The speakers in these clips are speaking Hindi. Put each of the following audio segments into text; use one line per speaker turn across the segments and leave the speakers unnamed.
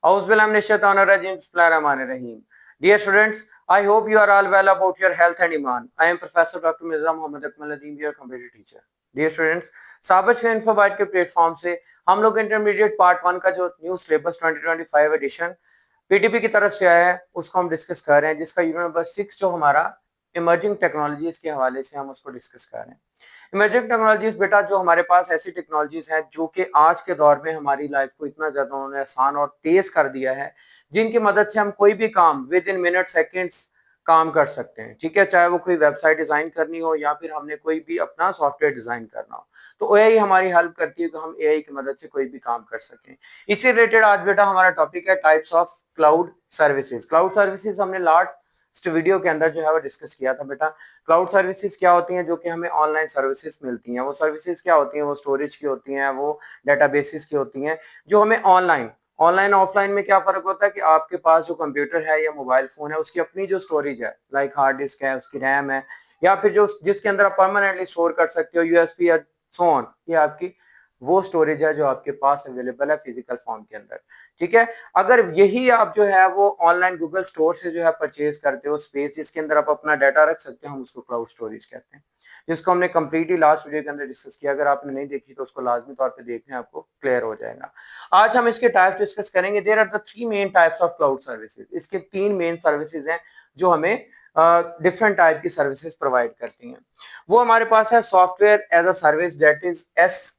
Auzubillahiminash-shaitanir-rajim. Bismillahir-rahmanir-rahim. Dear students, I hope you are all well about your health and iman. I am Professor Dr. Mirza Muhammad Akmaluddin, your computer teacher. Dear students, साबिश इन्फोबाइट के प्लेटफॉर्म से हम लोग इंटरमीडिएट पार्ट 1 का जो न्यू सिलेबस 2025 एडिशन पीटीपी की तरफ से आया है उसको हम डिस्कस कर रहे हैं, जिसका यूनिट नंबर 6 जो हमारा इमर्जिंग टेक्नोलॉजीज के हवाले से हम उसको डिस्कस कर रहे हैं। इमर्जिंग टेक्नोलॉजीज बेटा जो हमारे पास ऐसी टेक्नोलॉजीज हैं जो कि आज के दौर में हमारी लाइफ को इतना ज्यादा उन्होंने आसान और तेज कर दिया है, जिनकी मदद से हम कोई भी काम विद इन मिनट सेकेंड्स काम कर सकते हैं। ठीक है, चाहे वो कोई वेबसाइट डिजाइन करनी हो या फिर हमने कोई भी अपना सॉफ्टवेयर डिजाइन करना हो, तो एआई हमारी हेल्प करती है कि हम एआई की मदद से कोई भी काम कर सकें। इसी रिलेटेड आज बेटा हमारा टॉपिक है types of cloud services. Cloud services हमने लास्ट वीडियो के अंदर जो है वो डिस्कस किया था बेटा। क्लाउड सर्विसेज क्या होती हैं? जो कि हमें ऑनलाइन सर्विसेज मिलती हैं। वो सर्विसेज क्या होती हैं? वो स्टोरेज की होती हैं, वो डेटाबेसेस की होती हैं, जो हमें ऑनलाइन ऑफलाइन में क्या फर्क होता है कि आपके पास जो कंप्यूटर है या मोबाइल फोन है उसकी अपनी जो स्टोरेज है, लाइक हार्ड डिस्क है, उसकी रैम है, या फिर जो जिसके अंदर आप परमानेंटली स्टोर कर सकते हो, यूएसबी या सो ऑन, ये आपकी वो स्टोरेज है जो आपके पास अवेलेबल है फिजिकल फॉर्म के अंदर। ठीक है, अगर यही आप जो है वो ऑनलाइन गूगल स्टोर से जो है परचेज करते हो स्पेस जिसके अंदर आप अपना डाटा रख सकते हो, हम उसको क्लाउड स्टोरेज कहते हैं, जिसको हमने कंप्लीटली लास्ट वीडियो के अंदर डिस्कस किया। अगर आपने नहीं देखी तो उसको लाजमी तौर पे देखना, आपको क्लियर हो जाएगा। आज हम इसके टाइप्स डिस्कस करेंगे। There are the 3 main types of cloud services. इसके 3 मेन सर्विसेज हैं जो हमें डिफरेंट टाइप की सर्विसेज प्रोवाइड करती हैं। वो हमारे पास है software as a service, that is SaaS,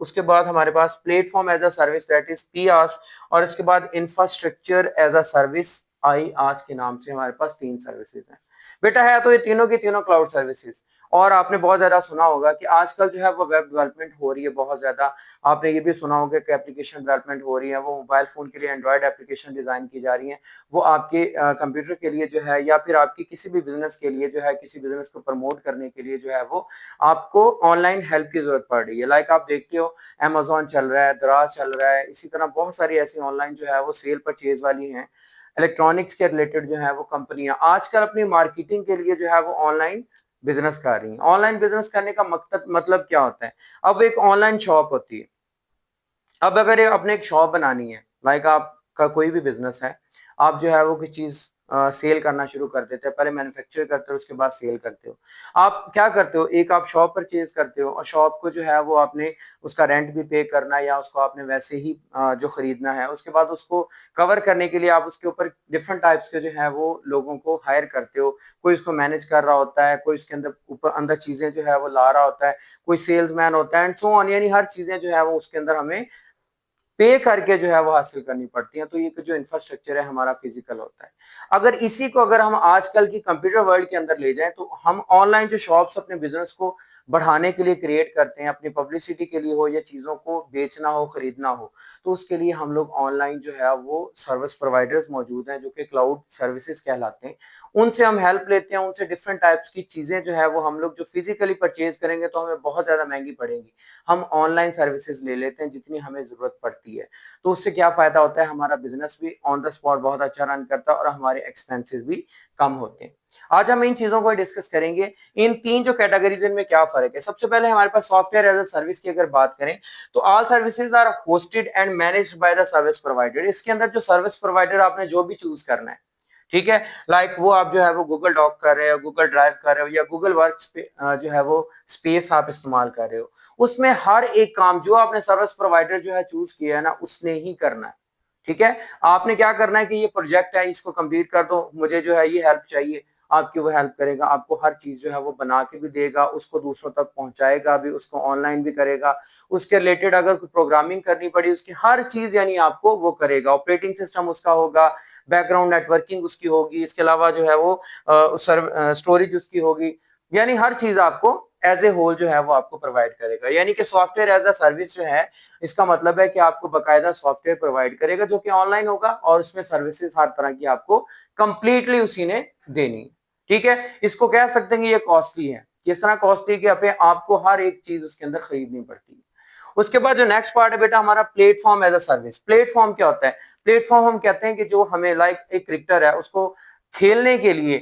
उसके बाद हमारे पास platform as a service, that is PaaS, और इसके बाद infrastructure as a service, I आज के नाम से हमारे पास 3 सर्विसेज हैं बेटा। है तो ये तीनों की तीनों क्लाउड सर्विसेज। और आपने बहुत ज्यादा सुना होगा कि आजकल जो है वो वेब डेवलपमेंट हो रही है बहुत ज्यादा। आपने ये भी सुना होगा कि एप्लीकेशन डेवलपमेंट हो रही है, वो मोबाइल फोन के लिए एंड्रॉइड एप्लीकेशन डिजाइन की जा रही है, वो आपके कंप्यूटर के लिए जो है, या फिर आपकी किसी भी बिजनेस के लिए जो है, किसी बिजनेस को प्रमोट करने के लिए जो है वो आपको ऑनलाइन हेल्प की जरूरत पड़ रही है। लाइक आप देखते हो अमेजोन चल रहा है, दराज चल रहा है, इसी तरह बहुत सारी ऐसी ऑनलाइन जो है वो सेल परचेज वाली हैं, इलेक्ट्रॉनिक्स के रिलेटेड जो है वो कंपनियां आजकल अपनी मार्केटिंग के लिए जो है वो ऑनलाइन बिजनेस कर रही हैं। ऑनलाइन बिजनेस करने का मतलब क्या होता है? अब एक ऑनलाइन शॉप होती है। अब अगर आपने एक शॉप बनानी है, लाइक आपका कोई भी बिजनेस है, आप जो है वो कोई चीज सेल करना शुरू कर देते हैं, पहले मैन्युफैक्चर करते हो उसके बाद सेल करते हो। आप क्या करते हो? एक आप शॉप परचेज करते हो और शॉप को जो है वो आपने उसका रेंट भी पे करना है, या उसको आपने वैसे ही जो खरीदना है, उसके बाद उसको कवर करने के लिए आप उसके ऊपर डिफरेंट टाइप्स के जो है वो लोगों को हायर करते हो। कोई इसको मैनेज कर रहा होता है, कोई इसके अंदर ऊपर अंदर चीजें जो है वो ला रहा होता है, कोई सेल्समैन होता है, एंड सो ऑन। यानी हर चीजें जो है वो उसके अंदर हमें पे करके जो है वो हासिल करनी पड़ती है। तो ये जो इंफ्रास्ट्रक्चर है हमारा फिजिकल होता है। अगर इसी को अगर हम आजकल की कंप्यूटर वर्ल्ड के अंदर ले जाएं, तो हम ऑनलाइन जो शॉप्स अपने बिजनेस को बढ़ाने के लिए क्रिएट करते हैं, अपनी पब्लिसिटी के लिए हो या चीजों को बेचना हो, खरीदना हो, तो उसके लिए हम लोग ऑनलाइन जो है वो सर्विस प्रोवाइडर्स मौजूद हैं जो कि क्लाउड सर्विसेज कहलाते हैं। उनसे हम हेल्प लेते हैं, उनसे डिफरेंट टाइप्स की चीजें जो है वो हम लोग जो फिजिकली परचेज करेंगे तो हमें बहुत ज्यादा महंगी पड़ेगी, हम ऑनलाइन सर्विसेज ले लेते हैं जितनी हमें जरूरत पड़ती है। तो उससे क्या फायदा होता है? हमारा बिजनेस भी ऑन द स्पॉट बहुत अच्छा रन करता है और हमारे एक्सपेंसेस भी कम होते हैं। आज हम इन चीजों को डिस्कस करेंगे। इन 3 जो कैटेगरीज इनमें क्या फर्क है? सबसे पहले हमारे पास सॉफ्टवेयर एज अ सर्विस की अगर बात करें, तो all services are hosted and managed by the service provider. इसके अंदर जो सर्विस प्रोवाइडर आपने जो भी चूज करना है, ठीक है, लाइक वो आप जो है वो गूगल डॉक कर रहे हो, गूगल ड्राइव कर रहे हो, या गूगल वर्क्स पे जो है वो स्पेस आप इस्तेमाल कर रहे हो, उसमें हर एक काम जो आपने सर्विस प्रोवाइडर जो है चूज किया है ना, उसने ही करना है। ठीक है, आपने क्या करना है कि ये प्रोजेक्ट है, इसको कंप्लीट कर दो, मुझे जो है ये हेल्प चाहिए, आपकी वो हेल्प करेगा, आपको हर चीज जो है वो बना के भी देगा, उसको दूसरों तक पहुंचाएगा भी, उसको ऑनलाइन भी करेगा, उसके रिलेटेड अगर कोई प्रोग्रामिंग करनी पड़ी उसकी हर चीज यानी आपको वो करेगा। ऑपरेटिंग सिस्टम उसका होगा, बैकग्राउंड नेटवर्किंग उसकी होगी, इसके अलावा जो है वो स्टोरेज उसकी होगी, यानी हर चीज आपको एज ए होल जो है वो आपको प्रोवाइड करेगा। यानी कि सॉफ्टवेयर एज अ सर्विस जो है, इसका मतलब है कि आपको बकायदा सॉफ्टवेयर प्रोवाइड करेगा जो कि ऑनलाइन होगा, और उसमें सर्विसेज हर तरह की आपको कंप्लीटली उसी ने देनी। ठीक है, इसको कह सकते हैं कि ये कॉस्टली है। किस तरह कॉस्टली? कि आपको हर एक चीज उसके अंदर खरीदनी पड़ती है। उसके बाद जो नेक्स्ट पार्ट है बेटा हमारा platform as a service. Platform क्या होता है? प्लेटफॉर्म हम कहते हैं कि जो हमें लाइक एक क्रिकेटर है उसको खेलने के लिए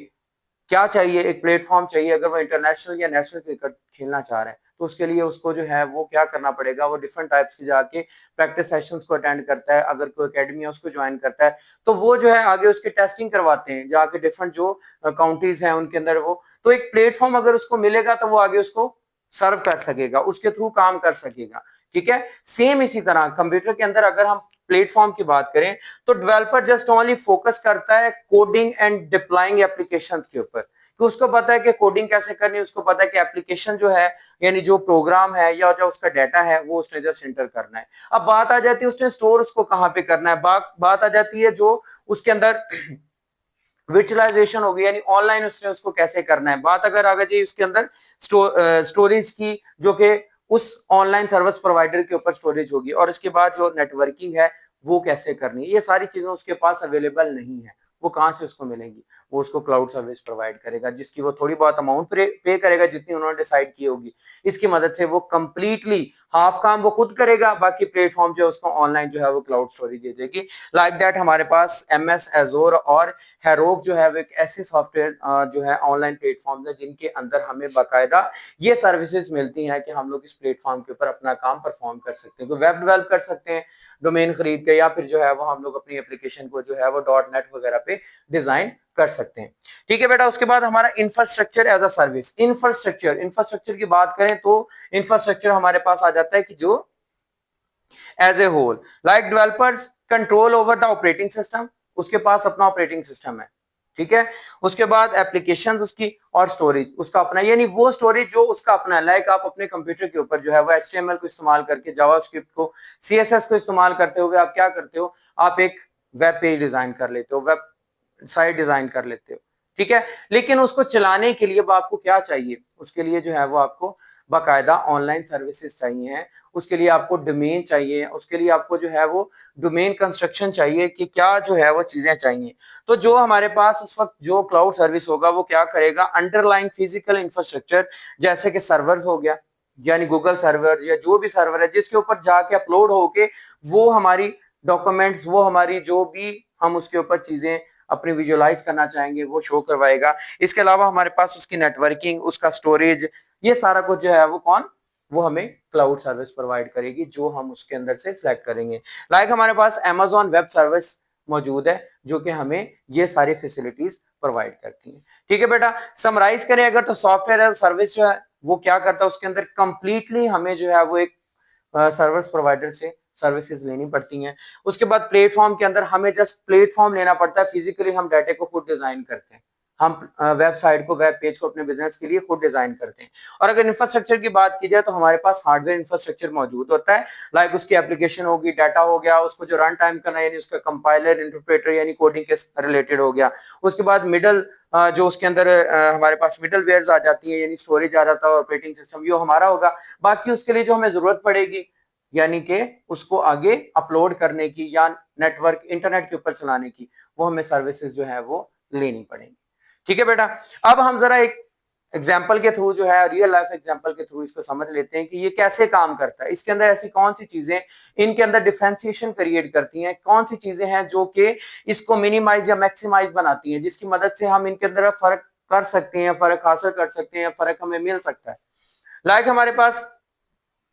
क्या चाहिए, एक प्लेटफॉर्म चाहिए। अगर वो इंटरनेशनल या नेशनल क्रिकेट खेलना चाह रहे हैं तो उसके लिए उसको जो है वो क्या करना पड़ेगा, वो डिफरेंट टाइप्स की जाके प्रैक्टिस सेशंस को अटेंड करता है। अगर कोई एकेडमी है उसको ज्वाइन करता है तो वो जो है आगे उसकी टेस्टिंग करवाते हैं जाके डिफरेंट जो काउंटीज हैं उनके अंदर। वो तो एक प्लेटफॉर्म अगर उसको मिलेगा तो वो आगे उसको सर्व कर सकेगा, उसके थ्रू काम कर सकेगा। ठीक है, सेम इसी तरह कंप्यूटर के अंदर अगर हम प्लेटफॉर्म की बात करें तो डेवलपर जस्ट ओनली फोकस करता है कोडिंग एंड डिप्लॉइंग एप्लीकेशंस के ऊपर, कि उसको पता है कि कोडिंग कैसे करनी है, उसको पता है कि एप्लीकेशन जो है यानी जो प्रोग्राम है या जो उसका डाटा है वो उसने जस्ट एंटर करना है। अब बात आ जाती है उसने स्टोर उसको कहां पे करना है, बात आ जाती है जो उसके अंदर विजुअलाइजेशन होगी यानी ऑनलाइन उसने उसको कैसे करना है। बात अगर आ गई उसके अंदर स्टोरेज की, जो कि उस ऑनलाइन सर्विस प्रोवाइडर के ऊपर स्टोरेज होगी, और इसके बाद जो नेटवर्किंग है वो कैसे करनी है, ये सारी चीजें उसके पास अवेलेबल नहीं है। वो कहां से उसको मिलेंगी, वो उसको क्लाउड सर्विस प्रोवाइड करेगा जिसकी वो थोड़ी बहुत अमाउंट पे करेगा जितनी उन्होंने डिसाइड की होगी। इसकी मदद से वो कंप्लीटली हाफ काम वो खुद करेगा, बाकी प्लेटफॉर्म जो है उसको ऑनलाइन जो है वो क्लाउड स्टोरेज दे देगी। लाइक दैट हमारे पास MS एजोर और हेरोक जो है वो एक ऐसे सॉफ्टवेयर जो है ऑनलाइन प्लेटफॉर्म है जिनके अंदर हमें बाकायदा ये सर्विसेज मिलती हैं कि हम लोग इस प्लेटफॉर्म के ऊपर अपना काम परफॉर्म कर सकते हैं। तो वेब डेवलप कर सकते हैं डोमेन खरीद के, या फिर जो है वो हम लोग अपनी एप्लीकेशन को जो है वो .NET वगैरह पे डिजाइन कर सकते हैं। ठीक है बेटा, उसके बाद हमारा infrastructure as a service. Infrastructure की बात करें तो इंफ्रास्ट्रक्चर हमारे पास आ जाता है कि जो as a whole like developers control over the operating system, उसके पास अपना ऑपरेटिंग सिस्टम है। ठीक है, उसके बाद एप्लीकेशंस उसकी और स्टोरेज उसका अपना, यानी वो स्टोरेज जो उसका अपना है। लाइक आप अपने कंप्यूटर के ऊपर जो है वो HTML को इस्तेमाल करके, जावास्क्रिप्ट को, CSS को इस्तेमाल करते हुए आप क्या करते हो, आप एक वेब पेज डिजाइन कर लेते हो, वेब साइट डिजाइन कर लेते हो। ठीक है, लेकिन उसको चलाने के लिए आपको क्या चाहिए, उसके लिए जो है वो आपको बाकायदा ऑनलाइन सर्विसेज चाहिए हैं, उसके लिए आपको डोमेन चाहिए, उसके लिए आपको जो है वो डोमेन कंस्ट्रक्शन चाहिए कि क्या जो है वो चीजें चाहिए। तो जो हमारे पास उस वक्त जो क्लाउड सर्विस होगा वो क्या करेगा, अंडरलाइन फिजिकल इंफ्रास्ट्रक्चर जैसे कि सर्वर्स हो गया, यानी गूगल सर्वर या जो भी सर्वर है जिसके ऊपर जाके अपलोड होके वो हमारी डॉक्यूमेंट्स, वो हमारी जो भी हम उसके ऊपर चीजें अपनी विजुअलाइज करना चाहेंगे वो शो करवाएगा। इसके अलावा हमारे पास उसकी नेटवर्किंग, उसका स्टोरेज, ये सारा कुछ जो है वो कौन, वो हमें क्लाउड सर्विस प्रोवाइड करेगी जो हम उसके अंदर से सिलेक्ट करेंगे। लाइक हमारे पास Amazon वेब सर्विस मौजूद है जो कि हमें ये सारी फैसिलिटीज प्रोवाइड करती है। ठीक है बेटा, समराइज करें अगर तो सॉफ्टवेयर एज सर्विस जो है वो क्या करता है, उसके अंदर कंप्लीटली हमें जो है वो एक सर्विस प्रोवाइडर से सर्विसेज लेनी पड़ती हैं। उसके बाद प्लेटफॉर्म के अंदर हमें जस्ट प्लेटफॉर्म लेना पड़ता है, फिजिकली हम डाटा को खुद डिजाइन करते हैं, हम वेबसाइट को, वेब पेज को अपने बिजनेस के लिए खुद डिजाइन करते हैं। और अगर इंफ्रास्ट्रक्चर की बात की जाए तो हमारे पास हार्डवेयर इंफ्रास्ट्रक्चर मौजूद होता है। लाइक उसकी एप्लीकेशन होगी, डाटा हो गया, उसको जो रन टाइम करना है यानी उसका कंपाइलर, इंटरप्रेटर यानी कोडिंग के रिलेटेड हो गया। उसके बाद मिडल जो उसके अंदर हमारे पास मिडल वेयर्स आ जाती है यानी स्टोरेज आ जाता है, ऑपरेटिंग सिस्टम ये हमारा होगा। बाकी उसके लिए जो हमें जरूरत पड़ेगी यानी कि उसको आगे अपलोड करने की या नेटवर्क इंटरनेट के ऊपर चलाने की, वो हमें सर्विसेज जो है वो लेनी पड़ेगी। ठीक है बेटा, अब हम जरा एक एग्जाम्पल के थ्रू जो है, रियल लाइफ एग्जाम्पल के थ्रू इसको समझ लेते हैं कि ये कैसे काम करता है। इसके अंदर ऐसी कौन सी चीजें इनके अंदर डिफरेंशिएशन क्रिएट करती हैं, कौन सी चीजें हैं जो कि इसको मिनिमाइज या मैक्सिमाइज बनाती हैं, जिसकी मदद से हम इनके अंदर फर्क कर सकते हैं, फर्क हासिल कर सकते हैं, फर्क हमें मिल सकता है। लाइक हमारे पास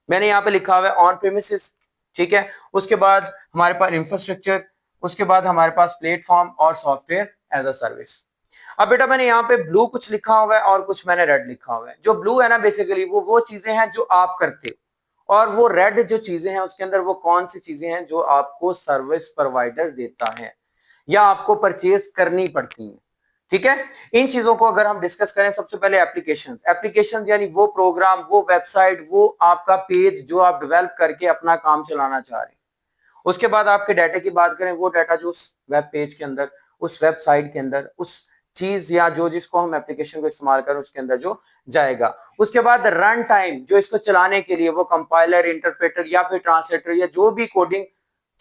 मैंने यहाँ पे लिखा हुआ है ऑन प्रेमिसेस। ठीक है, उसके बाद हमारे पास इंफ्रास्ट्रक्चर, उसके बाद हमारे पास प्लेटफॉर्म और सॉफ्टवेयर एज अ सर्विस। अब बेटा मैंने यहाँ पे ब्लू कुछ लिखा हुआ है और कुछ मैंने रेड लिखा हुआ है। जो ब्लू है ना बेसिकली वो चीजें हैं जो आप करते हो, और वो रेड जो चीजें हैं उसके अंदर वो कौन सी चीजें हैं जो आपको सर्विस प्रोवाइडर देता है या आपको परचेज करनी पड़ती है। ठीक है, इन चीजों को अगर हम डिस्कस करें, सबसे पहले एप्लीकेशंस यानी वो प्रोग्राम, वो वेबसाइट, वो आपका पेज जो आप डेवलप करके अपना काम चलाना चाह रहे हैं। उसके बाद आपके डाटा की बात करें, वो डाटा जो उस वेब पेज के अंदर, उस वेबसाइट के अंदर, उस चीज या जो जिसको हम एप्लीकेशन को इस्तेमाल करें उसके अंदर जो जाएगा। उसके बाद रन टाइम जो इसको चलाने के लिए वो कंपाइलर, इंटरप्रेटर या फिर ट्रांसलेटर या जो भी कोडिंग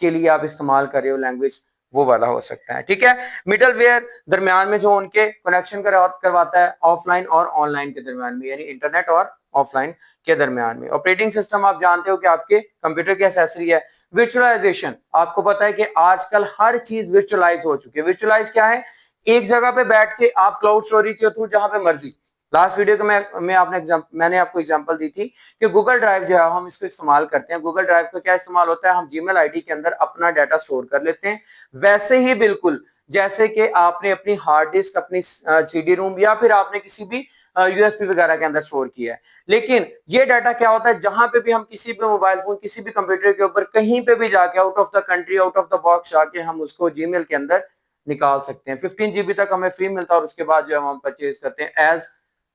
के लिए आप इस्तेमाल कर रहे हो लैंग्वेज, वो वाला हो सकता है। ठीक है, मिडल वेयर दरमियान में जो उनके कनेक्शन करवाता है ऑफलाइन और ऑनलाइन के दरमियान में, यानी इंटरनेट और ऑफलाइन के दरमियान में। ऑपरेटिंग सिस्टम आप जानते हो कि आपके कंप्यूटर की एक्सेसरी है। वर्चुअलाइजेशन, आपको पता है कि आजकल हर चीज वर्चुअलाइज हो चुकी है। वर्चुअलाइज क्या है एक जगह पे बैठ के आप क्लाउड स्टोरेज के थ्रू जहां पे मर्जी, लास्ट वीडियो को मैंने आपको एग्जांपल दी थी कि गूगल ड्राइव जो है हम इसको इस्तेमाल करते हैं। गूगल ड्राइव का क्या इस्तेमाल होता है, हम जीमेल आईडी के अंदर अपना डाटा स्टोर कर लेते हैं, वैसे ही बिल्कुल जैसे कि आपने अपनी हार्ड डिस्क, अपनी सीडी रोम या फिर आपने किसी भी यूएसबी वगैरह के अंदर स्टोर किया है। लेकिन ये डाटा क्या होता है, जहां पे भी हम किसी भी मोबाइल फोन, किसी भी कंप्यूटर के ऊपर कहीं पे भी जाके out of the country, out of the box जाके हम उसको जीमेल के अंदर निकाल सकते हैं। 15 GB तक हमें फ्री मिलता है और उसके बाद जो हम परचेज करते हैं एज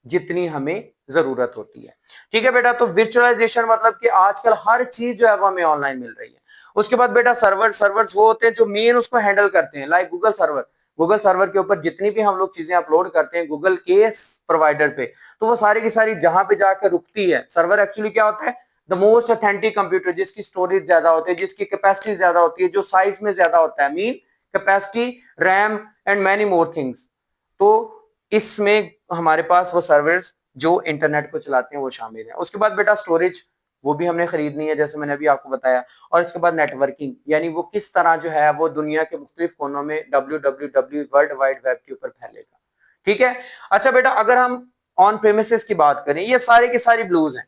जितनी हमें जरूरत होती है। ठीक है बेटा, तो वर्चुअलाइजेशन मतलब कि आजकल हर चीज जो है वो हमें ऑनलाइन मिल रही है। उसके बाद बेटा सर्वर्स वो होते हैं जो मेन उसको हैंडल करते हैं, like Google server. Google server के ऊपर जितनी भी हम लोग चीजें अपलोड करते हैं गूगल के प्रोवाइडर पे, तो वो सारी की सारी जहां पे जाकर रुकती है। सर्वर एक्चुअली क्या होता है, द मोस्ट ऑथेंटिक कंप्यूटर, जिसकी स्टोरेज ज्यादा होती है, जिसकी कैपेसिटी ज्यादा होती है, जो साइज में ज्यादा होता है, mean capacity, RAM and many more things. तो इसमें हमारे पास वो सर्वर्स जो इंटरनेट को चलाते हैं वो शामिल है। उसके बाद बेटा स्टोरेज, वो भी हमने खरीदनी है जैसे मैंने अभी आपको बताया। और इसके बाद नेटवर्किंग, यानी वो किस तरह जो है वो दुनिया के मुख्तलिफ कोनों में www वर्ल्ड वाइड वेब के ऊपर फैलेगा। ठीक है। अच्छा बेटा, अगर हम ऑन प्रेमिसेस की बात करें, ये सारे की सारी ब्लूज हैं,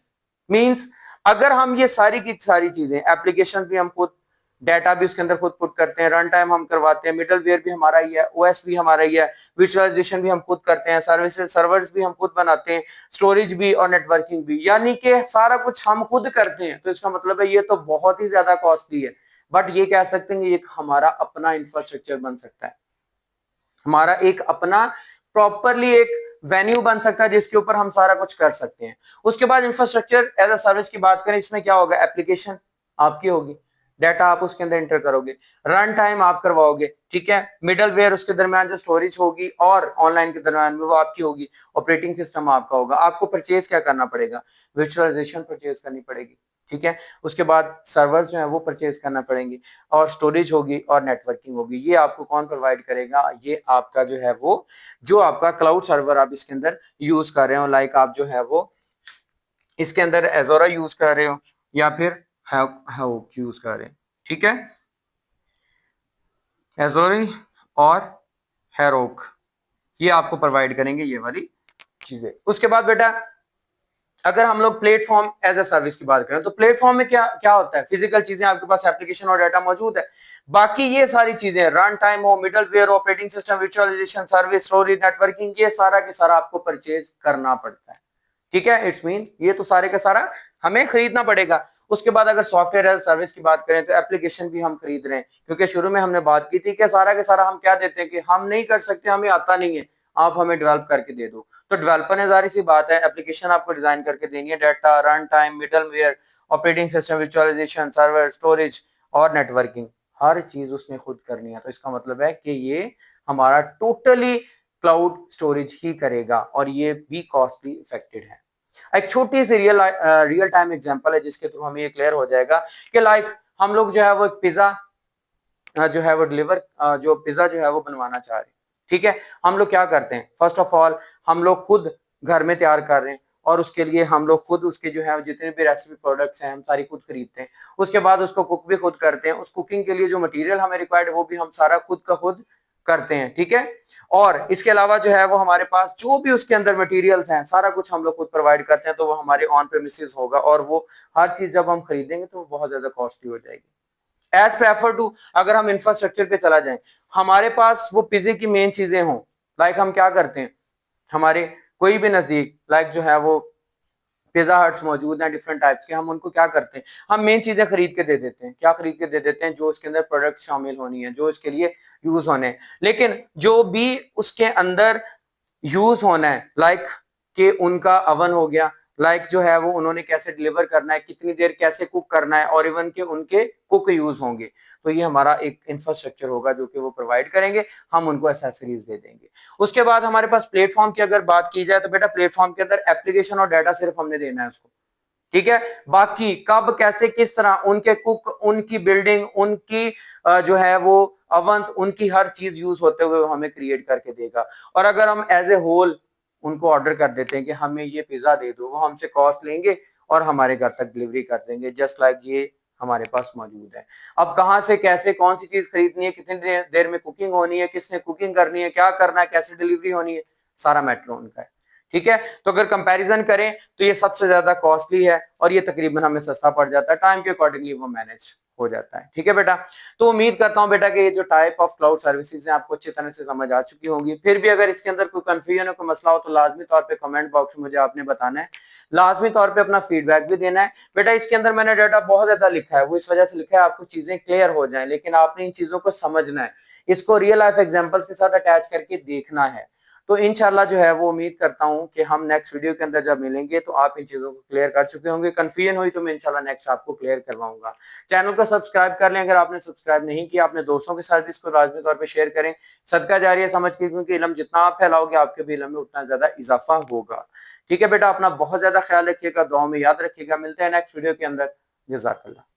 मींस अगर हम ये सारी की सारी चीजें, एप्लीकेशन भी हम खुद, डाटा भी उसके अंदर खुद पुट करते हैं, रन टाइम हम करवाते हैं, मिडल वेयर भी हमारा ही है, ओएस भी हमारा ही है, विजुअलाइजेशन भी हम खुद करते हैं, सर्विसेज सर्वर्स भी हम खुद बनाते हैं, स्टोरेज भी और नेटवर्किंग भी, यानी कि सारा कुछ हम खुद करते हैं। तो इसका मतलब है ये तो बहुत ही ज्यादा कॉस्टली है, बट ये कह सकते हैं ये हमारा अपना इंफ्रास्ट्रक्चर बन सकता है, हमारा एक अपना प्रॉपरली एक वेन्यू बन सकता है जिसके ऊपर हम सारा कुछ कर सकते हैं। उसके बाद इंफ्रास्ट्रक्चर एज अ सर्विस की बात करें, इसमें क्या होगा, एप्लीकेशन आपकी होगी, डाटा आप उसके अंदर एंटर करोगे, रन टाइम आप करवाओगे, ठीक है, मिडल वेयर उसके दरमियान जो स्टोरेज होगी और ऑनलाइन के दरमियान में वो आपकी होगी, ऑपरेटिंग सिस्टम आपका होगा। आपको परचेज क्या करना पड़ेगा, वर्चुअलाइजेशन परचेज करनी पड़ेगी, ठीक है। उसके बाद सर्वर जो है वो परचेज करना पड़ेंगे, और स्टोरेज होगी और नेटवर्किंग होगी। ये आपको कौन प्रोवाइड करेगा, ये आपका जो है वो, जो आपका क्लाउड सर्वर आप इसके अंदर यूज कर रहे हो, लाइक आप जो है वो इसके अंदर एजोरा यूज कर रहे हो या फिर हैवोक यूज कर रहे हैं, ठीक है, एजोरी और हैरोक, ये आपको प्रोवाइड करेंगे ये वाली चीजें। उसके बाद बेटा अगर हम लोग प्लेटफॉर्म एज ए सर्विस की बात करें, तो प्लेटफॉर्म में क्या क्या होता है, फिजिकल चीजें आपके पास, एप्लीकेशन और डाटा मौजूद है, बाकी ये सारी चीजें, रन टाइम हो, middleware, operating system, visualisation, service, storage, networking, ये सारा के सारा आपको परचेज करना पड़ता है, ठीक है। इट्स मीन ये तो सारे का सारा हमें खरीदना पड़ेगा। उसके बाद अगर सॉफ्टवेयर एज सर्विस की बात करें तो एप्लीकेशन भी हम खरीद रहे हैं, क्योंकि शुरू में हमने बात की थी कि सारा के सारा हम क्या देते हैं कि हम नहीं कर सकते, हमें आता नहीं है, आप हमें डेवलप करके दे दो। तो डेवलपर ने जारी सी बात है एप्लीकेशन आपको डिजाइन करके देनी है, data, run time, middleware, operating system, visualisation, server, storage और नेटवर्किंग, हर चीज उसने खुद करनी है। तो इसका मतलब है कि ये हमारा टोटली क्लाउड स्टोरेज ही करेगा और ये भी कॉस्टली इफेक्टेड है। एक छोटी सी रियल टाइम एग्जांपल है जिसके थ्रू हमें ये क्लियर हो जाएगा कि लाइक हम लोग जो है वो पिज्जा जो है वो जो पिज्जा जो है वो बनवाना चाह रहे हैं, ठीक है। हम लोग क्या करते हैं, फर्स्ट ऑफ ऑल हम लोग खुद घर में तैयार कर रहे हैं और उसके लिए हम लोग खुद उसके जो है जितने भी रेसिपी प्रोडक्ट्स हैं हम सारी खुद खरीदते हैं। उसके बाद उसको कुक भी खुद करते हैं, उस कुकिंग के लिए जो मटेरियल हमें रिक्वायर्ड है वो भी हम सारा खुद का खुद करते हैं, ठीक है। और इसके अलावा जो है वो हमारे पास जो भी उसके अंदर मटेरियल्स हैं सारा कुछ हम लोग खुद प्रोवाइड करते हैं, तो वो हमारे ऑन प्रेमिसेस होगा और वो हर चीज जब हम खरीदेंगे तो वो बहुत ज्यादा कॉस्टली हो जाएगी एज प्रेफर टू। अगर हम इंफ्रास्ट्रक्चर पे चला जाए, हमारे पास वो पिज्जे की मेन चीजें हों, लाइक हम क्या करते हैं, हमारे कोई भी नजदीक लाइक जो है वो पिज्जा हट्स मौजूद हैं डिफरेंट टाइप्स के, हम उनको क्या करते हैं, हम मेन चीजें खरीद के दे देते हैं। क्या खरीद के दे देते हैं, जो उसके अंदर प्रोडक्ट शामिल होनी है, जो इसके लिए यूज होने हैं। लेकिन जो भी उसके अंदर यूज होना है, लाइक कि उनका अवन हो गया, लाइक जो है वो उन्होंने कैसे डिलीवर करना है, कितनी देर कैसे कुक करना है, और इवन के उनके कुक यूज होंगे, तो ये हमारा एक इंफ्रास्ट्रक्चर होगा जो कि वो प्रोवाइड करेंगे, हम उनको एसेसरीज दे देंगे। उसके बाद हमारे पास प्लेटफॉर्म की अगर बात की जाए तो बेटा प्लेटफॉर्म के अंदर एप्लीकेशन और डाटा सिर्फ हमने देना है उसको, ठीक है। बाकी कब कैसे किस तरह उनके कुक, उनकी बिल्डिंग, उनकी जो है वो अवंस, उनकी हर चीज यूज होते हुए हमें क्रिएट करके देगा। और अगर हम एज ए होल उनको ऑर्डर कर देते हैं कि हमें ये पिज्जा दे दो, वो हमसे कॉस्ट लेंगे और हमारे घर तक डिलीवरी कर देंगे, जस्ट लाइक ये हमारे पास मौजूद है। अब कहाँ से कैसे कौन सी चीज खरीदनी है, कितनी देर में कुकिंग होनी है, किसने कुकिंग करनी है, क्या करना है, कैसे डिलीवरी होनी है, सारा मैटर उनका है। ठीक है, तो अगर कंपैरिजन करें तो ये सबसे ज्यादा कॉस्टली है और ये तकरीबन हमें सस्ता पड़ जाता है, टाइम के अकॉर्डिंगली वो मैनेज हो जाता है। ठीक है बेटा, तो उम्मीद करता हूं बेटा कि ये जो टाइप ऑफ क्लाउड सर्विसेज हैं आपको अच्छी तरह से समझ आ चुकी होंगी। फिर भी अगर इसके अंदर कोई कंफ्यूजन हो, कोई मसला हो तो लाजमी तौर पे कमेंट बॉक्स में मुझे आपने बताना है, लाजमी तौर पे अपना फीडबैक भी देना है। बेटा इसके अंदर मैंने डाटा बहुत ज्यादा लिखा है, वो इस वजह से लिखा है आपको चीजें क्लियर हो जाए, लेकिन आपने इन चीजों को समझना है, इसको रियल लाइफ एग्जांपल्स के साथ अटैच करके देखना है। तो इंशाल्लाह जो है वो उम्मीद करता हूं कि हम नेक्स्ट वीडियो के अंदर जब मिलेंगे तो आप इन चीजों को क्लियर कर चुके होंगे। कंफ्यूजन हुई तो मैं इंशाल्लाह नेक्स्ट आपको क्लियर करवाऊंगा। चैनल को सब्सक्राइब कर लें अगर आपने सब्सक्राइब नहीं किया, अपने दोस्तों के साथ इसको लाजमी तौर पर शेयर करें, सदका जारी है समझ के, क्योंकि इल्म जितना आप फैलाओगे आपके भी इल्म में उतना ज्यादा इजाफा होगा। ठीक है बेटा, अपना बहुत ज्यादा ख्याल रखिएगा, दुआ में याद रखिएगा, मिलते हैं नेक्स्ट वीडियो के अंदर। जज़ाकल्लाह।